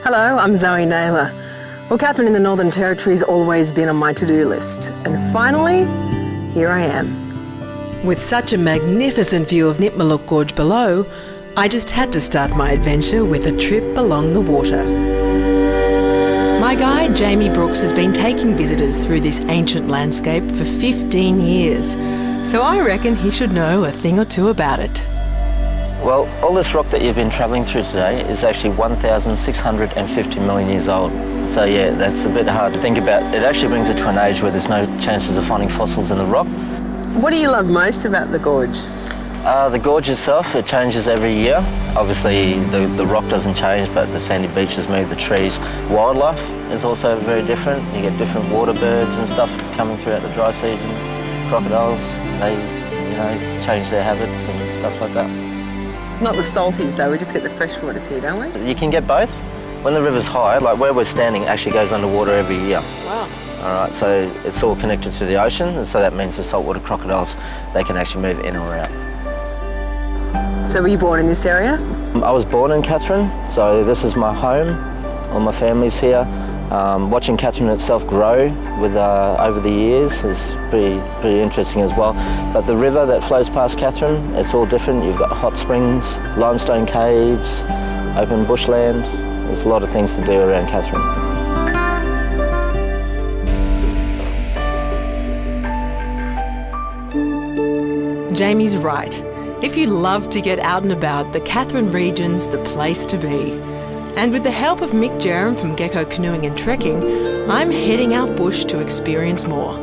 Hello, I'm Zoe Naylor. Well, Katherine in the Northern Territory's always been on my to-do list. And finally, here I am. With such a magnificent view of Nipmuc Gorge below, I just had to start my adventure with a trip along the water. My guide, Jamie Brooks, has been taking visitors through this ancient landscape for 15 years. So I reckon he should know a thing or two about it. Well, all this rock that you've been travelling through today is actually 1,650 million years old. So yeah, that's a bit hard to think about. It actually brings it to an age where there's no chances of finding fossils in the rock. What do you love most about the gorge? The gorge itself, it changes every year. Obviously, the rock doesn't change, but the sandy beaches move, the trees. Wildlife is also very different. You get different water birds and stuff coming throughout the dry season. Crocodiles, they, change their habits and stuff like that. Not the salties though, we just get the fresh waters here, don't we? You can get both. When the river's high, like where we're standing, it actually goes underwater every year. Wow. All right, so it's all connected to the ocean, and so that means the saltwater crocodiles, they can actually move in or out. So were you born in this area? I was born in Katherine, so this is my home. All my family's here. Watching Katherine itself grow over the years is pretty interesting as well. But the river that flows past Katherine, it's all different. You've got hot springs, limestone caves, open bushland. There's a lot of things to do around Katherine. Jamie's right. If you love to get out and about, the Katherine region's the place to be. And with the help of Mick Jerram from Gecko Canoeing and Trekking, I'm heading out bush to experience more.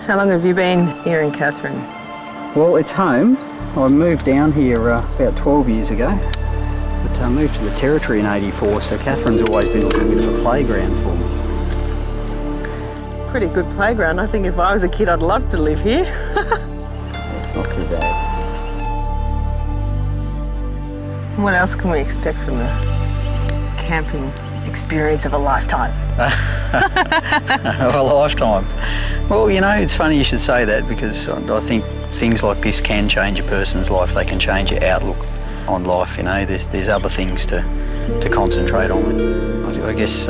How long have you been here in Katherine? Well, it's home. I moved down here about 12 years ago, but I moved to the Territory in '84, so Katherine's always been a little bit of a playground for me. Pretty good playground. I think if I was a kid, I'd love to live here. It's not too bad. What else can we expect from the camping experience of a lifetime? Of a lifetime. Well, it's funny you should say that, because I think things like this can change a person's life. They can change your outlook on life. There's other things to concentrate on. I guess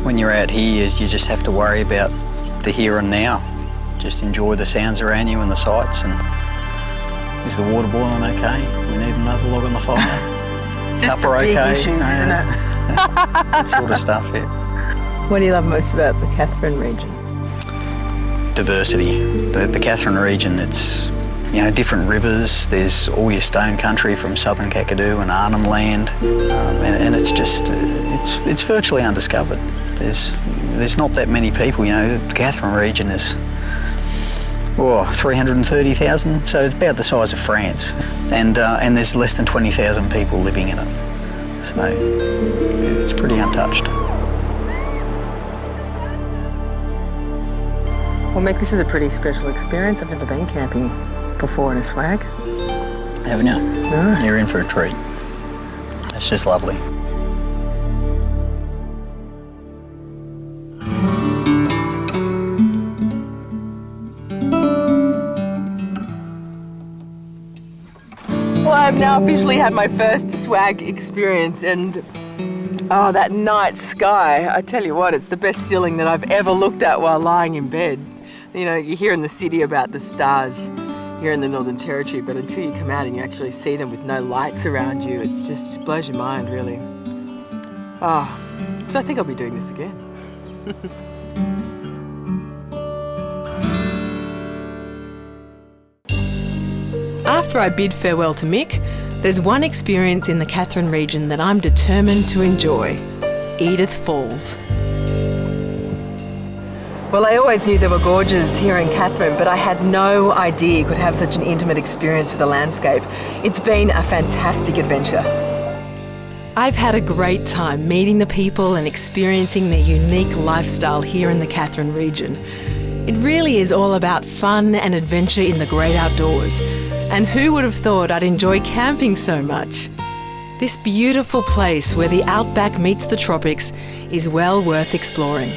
when you're out here, you just have to worry about the here and now. Just enjoy the sounds around you and the sights. And is the water boiling okay? We need another log on the fire. Just the big issues, isn't it? That sort of stuff, yeah. What do you love most about the Katherine region? Diversity. The Katherine region, it's, different rivers. There's all your stone country from southern Kakadu and Arnhem Land, and it's just, it's virtually undiscovered. There's not that many people, the Katherine region is 330,000, so it's about the size of France, and there's less than 20,000 people living in it, so it's pretty untouched. Well, Mick, this is a pretty special experience. I've never been camping before in a swag. Haven't you? No. You're in for a treat. It's just lovely. Well, I've now officially had my first swag experience, and that night sky, I tell you what, it's the best ceiling that I've ever looked at while lying in bed. You hear in the city about the stars here in the Northern Territory, but until you come out and you actually see them with no lights around you, it blows your mind, really. So I think I'll be doing this again. After I bid farewell to Mick, there's one experience in the Katherine region that I'm determined to enjoy: Edith Falls. Well, I always knew there were gorges here in Katherine, but I had no idea you could have such an intimate experience with the landscape. It's been a fantastic adventure. I've had a great time meeting the people and experiencing their unique lifestyle here in the Katherine region. It really is all about fun and adventure in the great outdoors. And who would have thought I'd enjoy camping so much? This beautiful place where the outback meets the tropics is well worth exploring.